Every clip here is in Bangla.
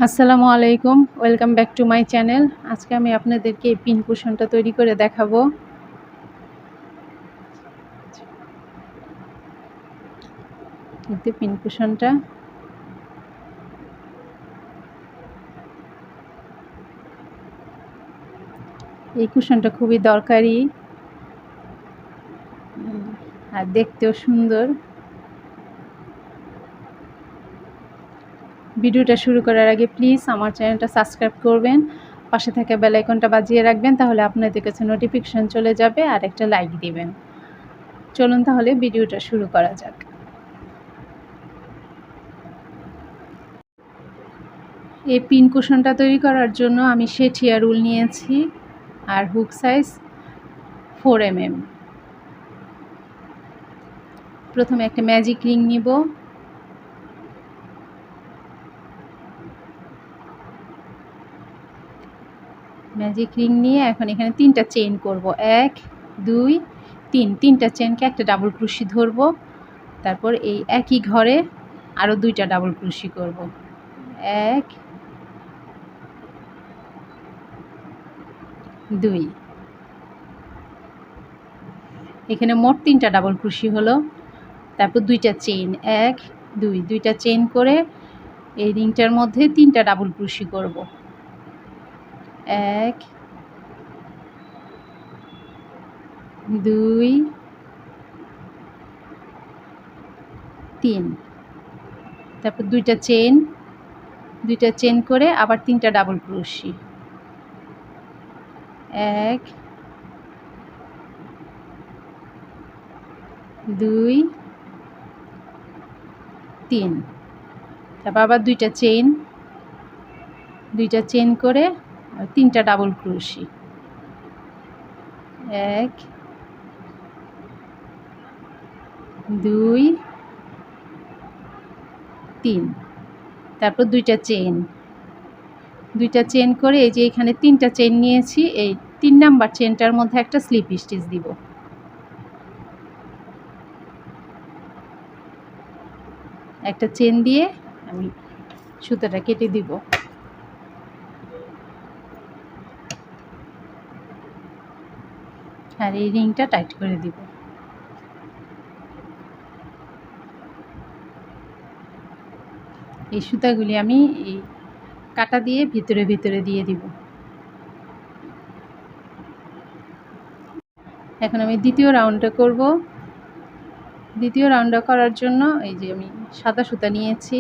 আসসালামু আলাইকুম, welcome back to my channel. আজকে আমি আপনাদেরকে এই পিন কুশনটা তৈরি করে দেখাবো। কিন্তু পিন কুশনটা এই কুশনটা খুবই দরকারি আর দেখতেও সুন্দর। ভিডিওটা শুরু করার আগে প্লিজ আমার চ্যানেলটা সাবস্ক্রাইব করবেন, পাশে থাকা বেল আইকনটা বাজিয়ে রাখবেন, তাহলে আপনাদের কাছে নোটিফিকেশন চলে যাবে, আর একটা লাইক দিবেন। চলুন তাহলে ভিডিওটা শুরু করা যাক। এই পিন কুশনটা তৈরি করার জন্য আমি শেঠিয়া রুল নিয়েছি আর হুক সাইজ 4 mm। প্রথমে একটা ম্যাজিক রিং নিব। ম্যাজিক রিং নিয়ে এখন এখানে 3টা চেইন করব। 1 2 3, 3টা চেইনকে একটা ডাবল ক্রোশি ধরব। তারপর এই একই ঘরে আরও 2টা ডাবল ক্রোশি করব। 1 2, এখানে মোট 3টা ডাবল ক্রোশি হলো। তারপর 2টা চেইন, 1 2, 2টা চেইন করে এই রিংটার মধ্যে 3টা ডাবল ক্রোশি করব। 1 2 3, তারপর 2টা চেইন, 2টা চেইন করে আবার 3টা ডাবল ক্রোশি। 1 2 3, তারপর আবার 2টা চেইন, 2টা চেইন করে 3টা ডাবল ক্রোশি। 1 2 3, তারপর 2টা চেইন, 2টা চেইন করে এই যে এখানে 3টা চেইন নিয়েছি, এই 3 নাম্বার চেইনটার মধ্যে একটা স্লিপ স্টিচ দিব। একটা চেইন দিয়ে আমি সুতাটা কেটে দিব। আর এই রিংটা টাইট করে দিব। এই সুতাগুলি আমি এই কাটা দিয়ে ভিতরে ভিতরে দিয়ে দিব। এখন আমি দ্বিতীয় রাউন্ডটা করব। দ্বিতীয় রাউন্ডটা করার জন্য এই যে আমি সাদা সুতা নিয়েছি।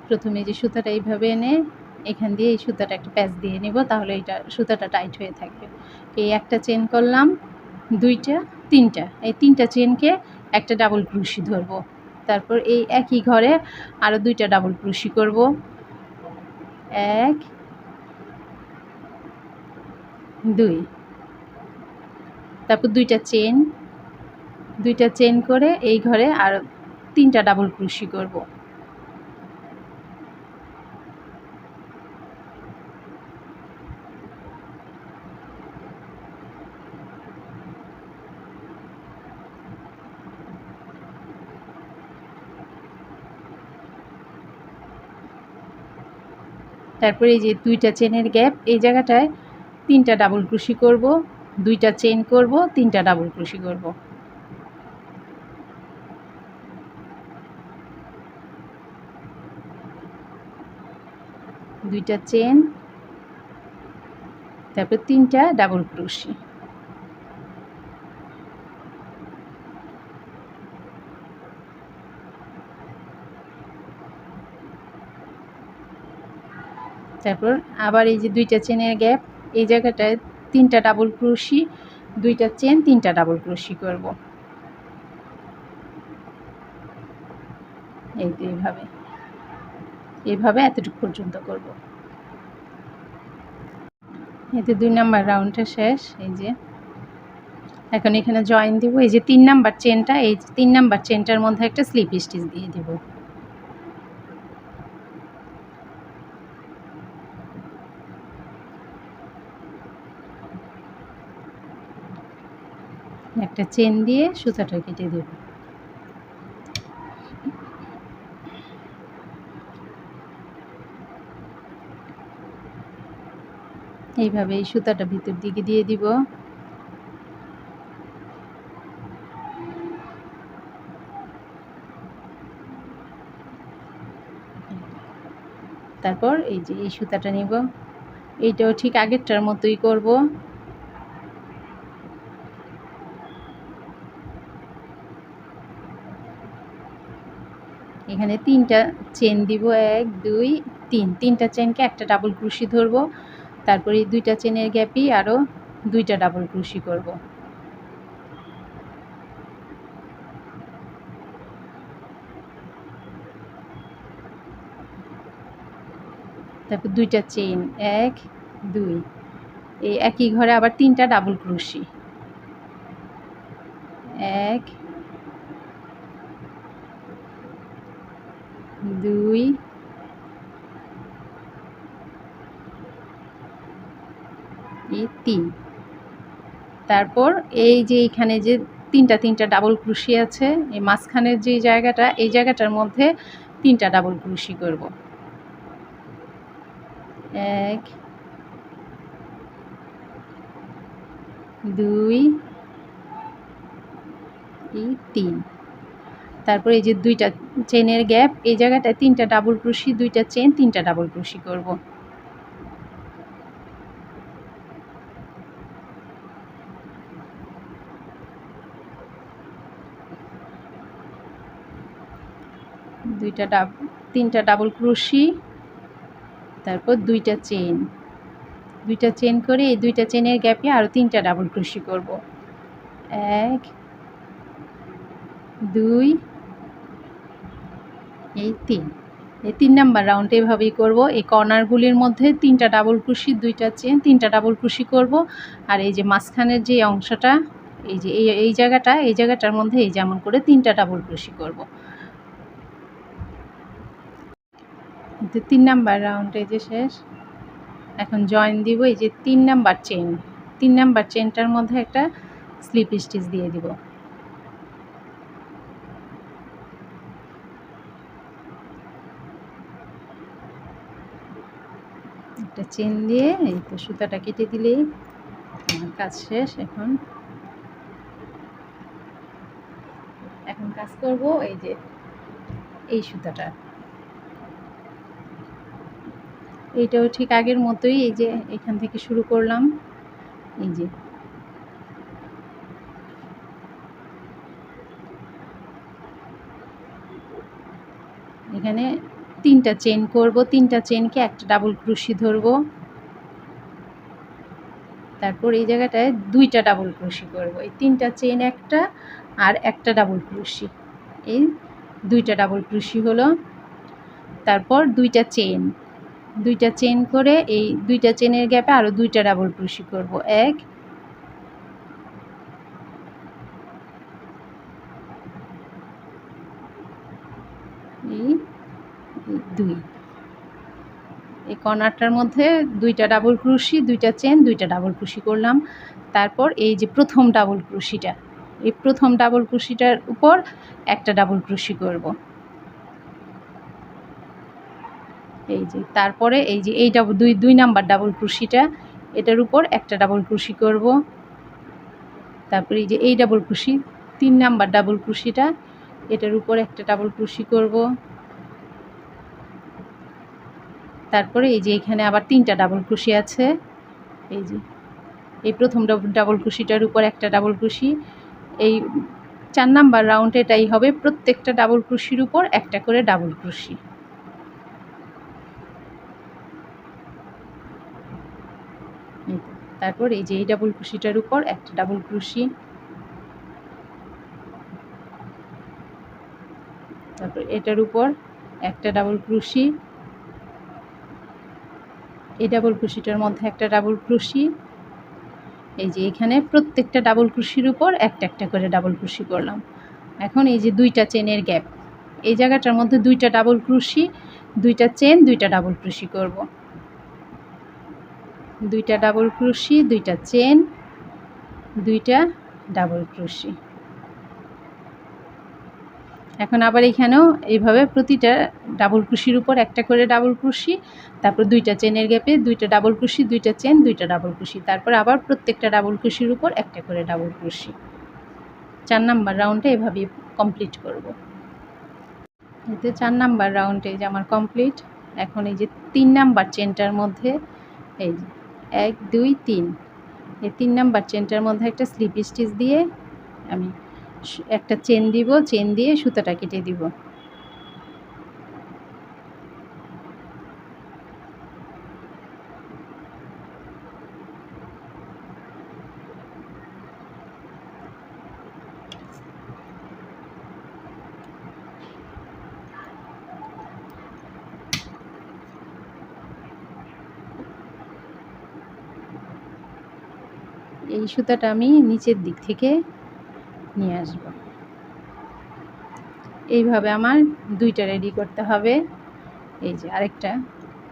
প্রথমে যে সুতাটা এইভাবে এনে এখান দিয়ে এই সুতাটা একটা প্যাচ দিয়ে নেব, তাহলে এটা সুতাটা টাইট হয়ে থাকবে। এই একটা চেন করলাম, 2টা 3টা, এই 3টা চেনকে একটা ডাবল ক্রোশি ধরব। তারপর এই একই ঘরে আরও 2টা ডাবল ক্রোশি করব। 1 2, তারপর 2টা চেন, 2টা চেন করে এই ঘরে আরও 3টা ডাবল ক্রোশি করব। তারপরে এই যে 2টা চেনের গ্যাপ, এই জায়গাটায় 3টা ডাবল ক্রোশি করব, 2টা চেন করব, 3টা ডাবল ক্রোশি করব। দুইটা চেন, তারপর 3টা ডাবল ক্রোশি। তারপর আবার এই যে 2টা চেনের গ্যাপ, এই জায়গাটায় 3টা ডাবল ক্রোশি, 2টা চেন, 3টা ডাবল ক্রোশি করব। এই তো এইভাবে এতটুকু পর্যন্ত করব। এতে 2 নাম্বার রাউন্ডটা শেষ। এই যে এখন এখানে জয়েন দিব। এই যে 3 নাম্বার চেনটা, এই 3 নাম্বার চেনটার মধ্যে একটা স্লিপ স্টিচ দিয়ে দিব। একটা চেন দিয়ে সুতাটা কেটে দেব। এইভাবে এই সুতাটা ভিতর দিকে দিয়ে দিব। তারপর এই যে এই সুতাটা নিব, এইটাও ঠিক আগেরটার মতোই করব। এখানে 3টা চেন দিব, 1 2 3, 3টা চেনকে একটা ডাবল ক্রোশি ধরব। তারপর এই 2টা চেনের গ্যাপই আরও 2টা ডাবল ক্রোশি করব। তারপর 2টা চেন, 1 2, এই একই ঘরে আবার 3টা ডাবল ক্রোশি, 1 2 3। তারপর এই যে এইখানে যে 3টা ডাবল ক্রোশি আছে, এই মাঝখানের যে জায়গাটা, এই জায়গাটার মধ্যে 3টা ডাবল ক্রোশি করব। 1 2 3। তারপর এই যে 2টা চেনের গ্যাপ, এই জায়গাটায় 3টা ডাবল ক্রোশি, 2টা চেন, 3টা ডাবল ক্রোশি করব। তিনটা ডাবল ক্রোশি, তারপর 2টা চেন, 2টা চেন করে এই 2টা চেনের গ্যাপে আরও 3টা ডাবল ক্রোশি করব। 1 2 এই 3। এই 3 নাম্বার রাউন্ড এভাবেই করব। এই কর্নারগুলির মধ্যে 3টা ডাবল ক্রোশি, 2টা চেন, 3টা ডাবল ক্রোশি করব। আর এই যে মাঝখানের যে অংশটা, এই যে এই জায়গাটার মধ্যে এই যেমন করে 3টা ডাবল ক্রোশি করব। 3 নাম্বার রাউন্ড এই যে শেষ। এখন জয়েন দিব এই যে 3 নাম্বার চেন, 3 নাম্বার চেনটার মধ্যে একটা স্লিপ স্টিচ দিয়ে দিব। একটা চেন দিয়ে এই তো সুতাটা কেটে দিলেই আমার কাজ শেষ। এখন কাজ করব এই যে এই সুতাটা, এইটাও ঠিক আগের মতোই, এই যে এখান থেকে শুরু করলাম। এই যে এখানে 3টা চেন করব, 3টা চেনকে একটা ডাবল ক্রোশি ধরব। তারপর এই জায়গাটায় 2টা ডাবল ক্রোশি করব। এই 3টা চেন একটা আর একটা ডাবল ক্রোশি, এই 2টা ডাবল ক্রোশি হলো। তারপর 2টা চেন, 2টা চেন করে এই 2টা চেনের গ্যাপে আরও 2টা ডাবল ক্রোশি করব। 1 এই 2। এই কর্নারটার মধ্যে 2টা ডাবল ক্রোশি, 2টা চেন, 2টা ডাবল ক্রোশি করলাম। তারপর এই যে প্রথম ডাবল ক্রোশিটা, এই প্রথম ডাবল ক্রোশিটার উপর একটা ডাবল ক্রোশি করব। এই যে তারপরে এই যে এই দুই নাম্বার ডাবল ক্রোশিটা, এটার উপর একটা ডাবল ক্রোশি করব। তারপরে এই যে এই ডাবল ক্রোশি, 3 নাম্বার ডাবল ক্রোশিটা, এটার উপর একটা ডাবল ক্রোশি করব। তারপরে এই যে এখানে আবার 3টা ডাবল ক্রোশি আছে, এই যে এই প্রথম ডাবল ক্রোশিটার উপর একটা ডাবল ক্রোশি। এই 4 নাম্বার রাউন্ড এটাই হবে, প্রত্যেকটা ডাবল ক্রোশির উপর একটা করে ডাবল ক্রোশি। তারপর এই যে এই ডাবল ক্রোশিটার উপর একটা ডাবল ক্রোশি, তারপর এটার উপর একটা ডাবল ক্রোশি, এই ডাবল ক্রোশিটার মধ্যে একটা ডাবল ক্রোশি। এই যে এখানে প্রত্যেকটা ডাবল ক্রোশির উপর একটা একটা করে ডাবল ক্রোশি করলাম। এখন এই যে 2টা চেনের গ্যাপ, এই জায়গাটার মধ্যে 2টা ডাবল ক্রোশি, 2টা চেন, 2টা ডাবল ক্রোশি করব। 2টা ডাবল ক্রোশি, 2টা চেন, 2টা ডাবল ক্রোশি। এখন আবার এখানেও এইভাবে প্রতিটা ডাবল ক্রোশের উপর একটা করে ডাবল ক্রোশি, তারপর দুইটা চেনের গ্যাপে দুইটা ডাবল ক্রোশি, দুইটা চেন, দুইটা ডাবল ক্রোশি, তারপর আবার প্রত্যেকটা ডাবল ক্রোশির উপর একটা করে ডাবল ক্রোশি। 4 নাম্বার রাউন্ডে এভাবেই কমপ্লিট করব। এই যে 4 নাম্বার রাউন্ডে যে আমার কমপ্লিট। এখন এই যে 3 নাম্বার চেনটার মধ্যে এই যে 1 2 3, এই 3 নাম্বার চেনটার মধ্যে একটা স্লিপ স্টিচ দিয়ে আমি একটা চেন দিব, চেন দিয়ে সুতাটা কেটে দিব। এই সুতাটা আমি নিচের দিক থেকে নিয়ে আসব। এইভাবে আমার দুইটা রেডি করতে হবে। এই যে আরেকটা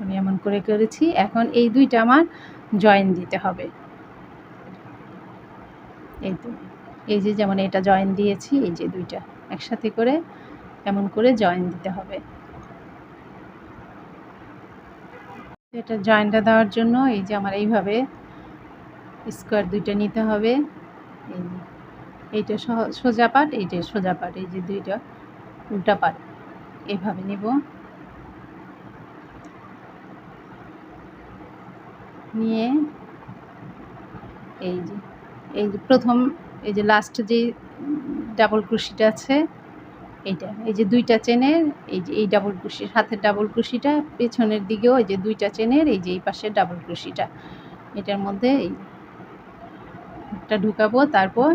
আমি এমন করে করেছি। এখন এই দুইটা আমার জয়েন দিতে হবে। এই তো এই যে যেমন এটা জয়েন দিয়েছি, এই যে দুইটা একসাথে করে এমন করে জয়েন দিতে হবে। এটা জয়েনটা দেওয়ার জন্য এই যে আমার এইভাবে স্কোয়ার দুইটা নিতে হবে। এই যে এইটা সোজা পাট, এইটা সোজা পাট, এই যে দুইটা উল্টা পাট এইভাবে নেব। নিয়ে এই যে প্রথম এই যে লাস্ট যে ডাবল ক্রোশিটা আছে এইটা, এই যে দুইটা চেনের এই যে এই ডাবল ক্রোশির হাতের ডাবল ক্রোশিটা, পেছনের দিকেও এই যে দুইটা চেনের এই যে এই পাশের ডাবল ক্রোশিটা, এটার মধ্যে এই একটা ঢুকাবো, তারপর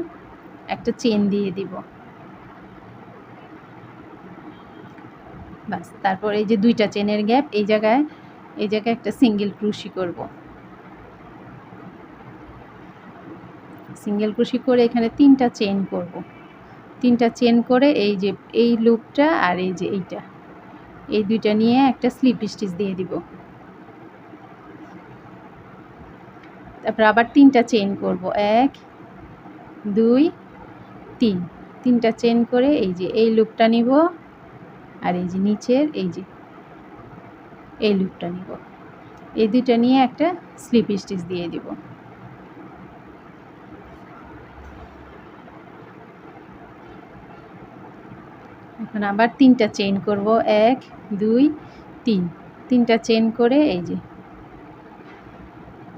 একটা চেন দিয়ে দিব। বাস, তারপর এই যে দুইটা চেনের গ্যাপ এই জায়গায় একটা সিঙ্গেল ক্রোশি করব। সিঙ্গেল ক্রোশি করে এখানে 3টা চেন করব। 3টা চেন করে এই যে এই লুপটা আর এই যে এইটা, এই দুইটা নিয়ে একটা স্লিপ স্টিচ দিয়ে দিব। তারপর আবার 3টা চেন করব, 1 2 3, 3টা চেন করে এই যে এই লুপটা নিব আর এই যে নিচের এই যে এই লুপটা নিব। এই দুইটা নিয়ে একটা স্লিপ স্টিচ দিয়ে দিব। এখন আবার 3টা চেন করব, 1 2 3, 3টা চেন করে এই যে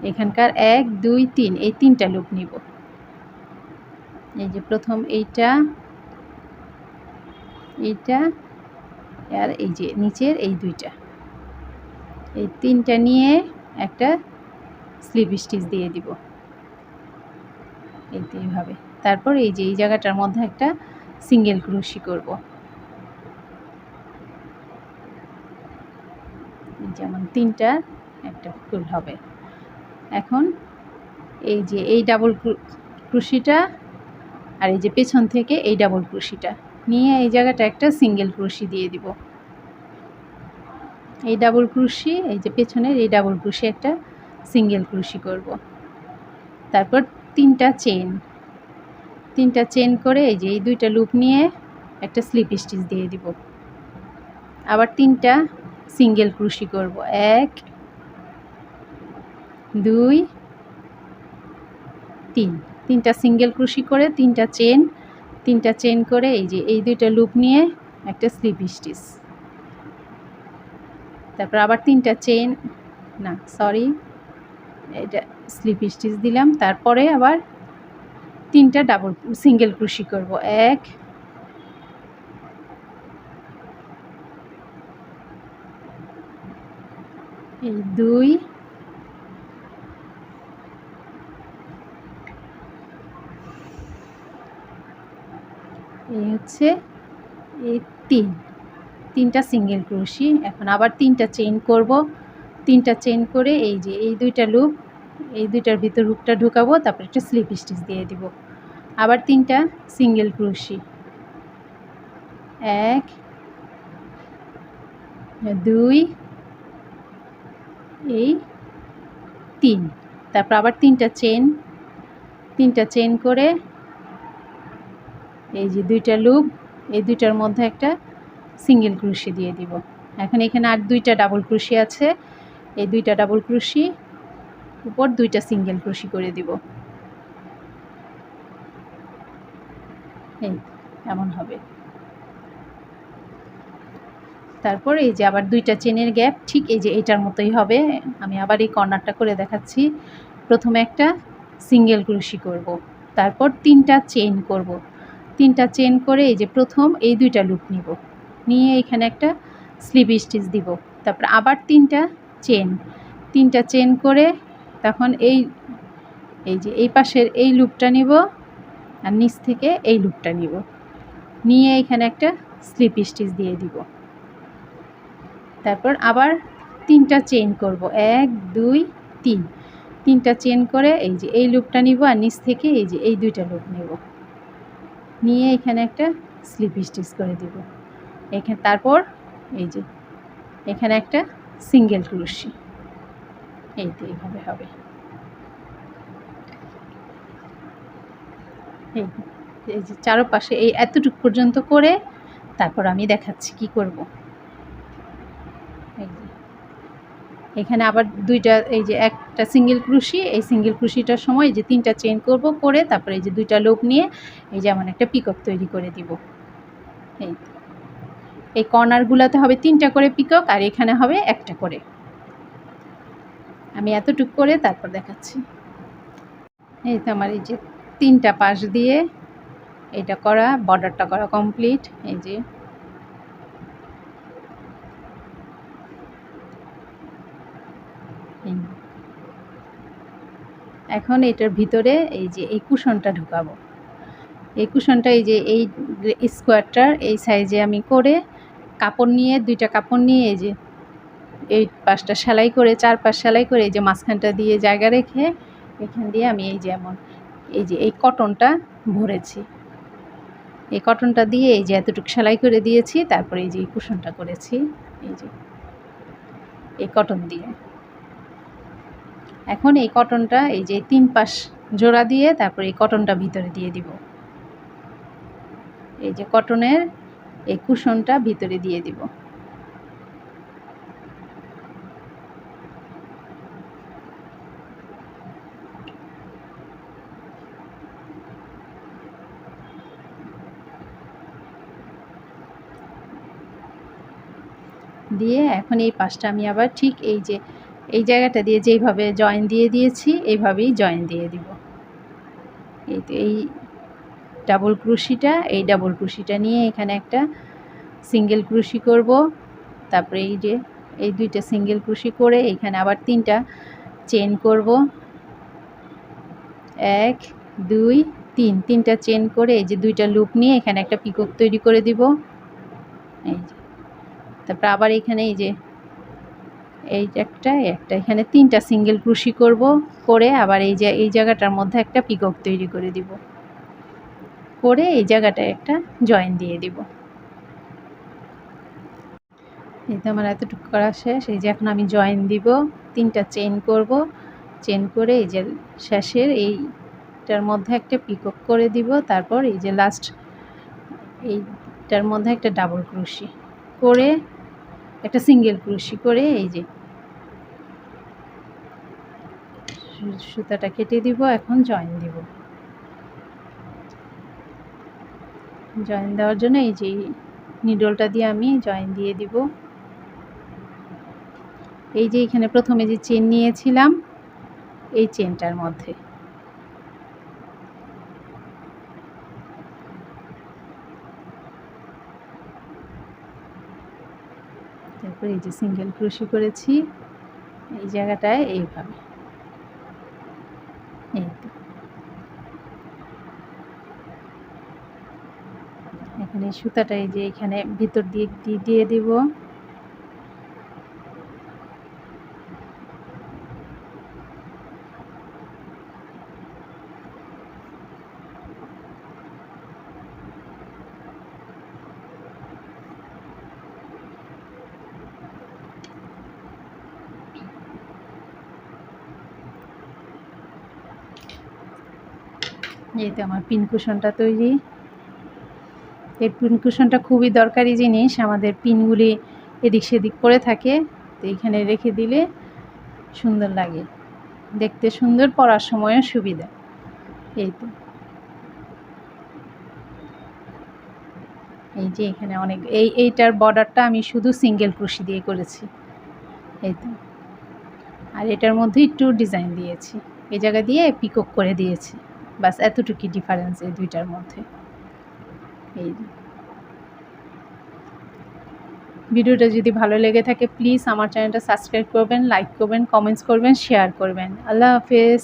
এখানকার 1 2 3 এই 3টা লুপ নিব। এই যে প্রথম এইটা আর এই যে নিচের এই দুইটা, এই 3টা নিয়ে একটা স্লিপ স্টিচ দিয়ে দিব এইভাবে। তারপর এই যে এই জায়গাটার মধ্যে একটা সিঙ্গেল ক্রোশি করব। যেমন 3টা একটা ফুল হবে। এখন এই যে এই ডাবল ক্রোশিটা আর এই যে পেছন থেকে এই ডাবল ক্রোশিটা নিয়ে এই জায়গাটা একটা সিঙ্গেল ক্রোশি দিয়ে দিব। এই ডাবল ক্রোশি এই যে পেছনের এই ডাবল ক্রোশি একটা সিঙ্গেল ক্রোশি করব। তারপর 3টা চেন করে এই যে এই দুইটা লুপ নিয়ে একটা স্লিপ স্টিচ দিয়ে দিব। আবার 3টা সিঙ্গেল ক্রোশি করব, 1 2 3, 3টা সিঙ্গেল ক্রোশি করে 3টা চেন করে এই যে এই দুইটা লুপ নিয়ে একটা স্লিপ স্টিচ। তারপর আবার 3টা চেন না সরি এটা স্লিপ স্টিচ দিলাম। তারপরে আবার 3টা ডাবল সিঙ্গেল ক্রোশি করব, 1 এই 2 এই হচ্ছে এই 3টা সিঙ্গেল ক্রোশি। এখন আবার 3টা চেন করব, 3টা চেন করে এই যে এই দুইটা লুপ এই দুইটার ভিতর হুকটা ঢুকাবো, তারপর একটা স্লিপ স্টিচ দিয়ে দিব। আবার 3টা সিঙ্গেল ক্রোশি, 1 2 এই 3, তারপর আবার 3টা চেন করে এই যে দুইটা লুপ এই দুইটার মধ্যে একটা সিঙ্গেল ক্রোশি দিয়ে দিব। এখন এখানে আর দুইটা ডাবল ক্রোশি আছে, এই দুইটা ডাবল ক্রোশি উপর দুইটা সিঙ্গেল ক্রোশি করে দিব। এই এমন হবে। তারপর এই যে আবার দুইটা চেনের গ্যাপ ঠিক এই যে এটার মতোই হবে। আমি আবার এই কর্নারটা করে দেখাচ্ছি। প্রথমে একটা সিঙ্গেল ক্রোশি করব, তারপর 3টা চেইন করব। 3টা চেইন করে এই যে প্রথম এই দুইটা লুপ নিব, নিয়ে এখানে একটা স্লিপ স্টিচ দিব। তারপর আবার 3টা চেইন করে তখন এই যে এই পাশের এই লুপটা নিব আর নিচ থেকে এই লুপটা নিব, নিয়ে এখানে একটা স্লিপ স্টিচ দিয়ে দিব। তারপর আবার 3টা চেইন করব, 1 2 3। 3টা চেইন করে এই যে এই লুপটা নিব আর নিচ থেকে এই যে এই দুইটা লুপ নেব, নিয়ে এখানে একটা স্লিপ স্টিচ করে দিব এখানে। তারপর এই যে এখানে একটা সিঙ্গেল ক্রোশি, এই তো এইভাবে হবে। এই যে চারপাশে এই এতটুকু পর্যন্ত করে তারপর আমি দেখাচ্ছি কি করব। এখানে আবার দুইটা এই যে একটা সিঙ্গেল ক্রোশি, এই সিঙ্গেল ক্রোশিটার সময় এই যে 3টা চেইন করব, করে তারপরে এই যে দুইটা লুপ নিয়ে এই যে এমন একটা পিকক তৈরি করে দিব। এই কর্নারগুলোতে হবে 3টা করে পিকক আর এখানে হবে একটা করে। আমি এতটুকু করে তারপর দেখাচ্ছি। এই তো আমার এই যে 3টা পাশ দিয়ে এটা করা, বর্ডারটা করা কমপ্লিট। এই যে এখন এটার ভিতরে এই যে এই কুশনটা ঢুকাবো। এই কুশনটা এই যে এই স্কোয়ারটার এই সাইজে আমি করে কাপড় নিয়ে 2টা কাপড় নিয়ে এই যে এই পাশটা সেলাই করে 4 পাশ সেলাই করে এই যে মাঝখানটা দিয়ে জায়গা রেখে এখান দিয়ে আমি এই যে এমন এই যে এই কটনটা ভরেছি। এই কটনটা দিয়ে এই যে এতটুকু সেলাই করে দিয়েছি। তারপরে এই যে এই কুশনটা করেছি এই যে এই কটন দিয়ে। এখন এই কটনটা এই যে 3 পাশ জোড়া দিয়ে তারপরে এই কটনটা ভিতরে দিয়ে দিব। এই যে কটনের এই কুশনটা ভিতরে দিয়ে দিব। দিয়ে এখন এই পাশটা আমি আবার ঠিক এই যে এই জায়গাটা দিয়ে যেইভাবে জয়েন দিয়ে দিয়েছি এইভাবেই জয়েন দিয়ে দিব। এই তো এই ডাবল ক্রোশিটা, এই ডাবল ক্রোশিটা নিয়ে এখানে একটা সিঙ্গেল ক্রোশি করব। তারপরে এই যে এই দুইটা সিঙ্গেল ক্রোশি করে এখানে আবার 3টা চেইন করব, 1 2 3। 3টা চেইন করে এই যে দুইটা লুপ নিয়ে এখানে একটা পিকক তৈরি করে দিব। এই যে তারপর আবার এখানে এই যে এই একটা এখানে 3টা সিঙ্গেল ক্রোশি করব, করে আবার এই যে এই জায়গাটার মধ্যে একটা পিকক তৈরি করে দিব, করে এই জায়গাটায় একটা জয়েন দিয়ে দিব। এই তো আমার এতটুকু করা শেষ। এই যে এখন আমি জয়েন দিব, 3টা চেইন করব, চেইন করে এই যে শেষের এইটার মধ্যে একটা পিকক করে দিব। তারপর এই যে লাস্ট এইটার মধ্যে একটা ডাবল ক্রোশি করে একটা সিঙ্গেল ক্রোশি করে এই যে সুতাটা কেটে দিব। এখন জয়েন দিব। জয়েন দেওয়ার জন্য এই যে নিডলটা দিয়ে আমি জয়েন দিয়ে দিব। এই যে এখানে প্রথমে যে চেন নিয়েছিলাম এই চেনটার মধ্যে তারপর এই যে সিঙ্গেল ক্রোশি করেছি এই জায়গাটায় এইভাবে। এই তো এখানে সুতাটা এই যে এখানে ভিতর দিয়ে দিয়ে দিব। এই তো আমার পিন কুশনটা তৈরি। এই পিন কুশনটা খুবই দরকারি জিনিস, আমাদের পিনগুলি এদিক সেদিক পড়ে থাকে, তো এইখানে রেখে দিলে সুন্দর লাগে, দেখতে সুন্দর, পরার সময়ও সুবিধা। এই তো, এই যে এখানে অনেক, এইটার বর্ডারটা আমি শুধু সিঙ্গেল ক্রোশি দিয়ে করেছি। এই তো, আর এটার মধ্যে একটু ডিজাইন দিয়েছি, এই জায়গা দিয়ে পিকক করে দিয়েছি, বাস এতটুকুই ডিফারেন্স এই দুইটার মধ্যে। এই ভিডিওটা যদি ভালো লেগে থাকে প্লিজ আমার চ্যানেলটা সাবস্ক্রাইব করবেন, লাইক করবেন, কমেন্টস করবেন, শেয়ার করবেন। আল্লাহ হাফেজ।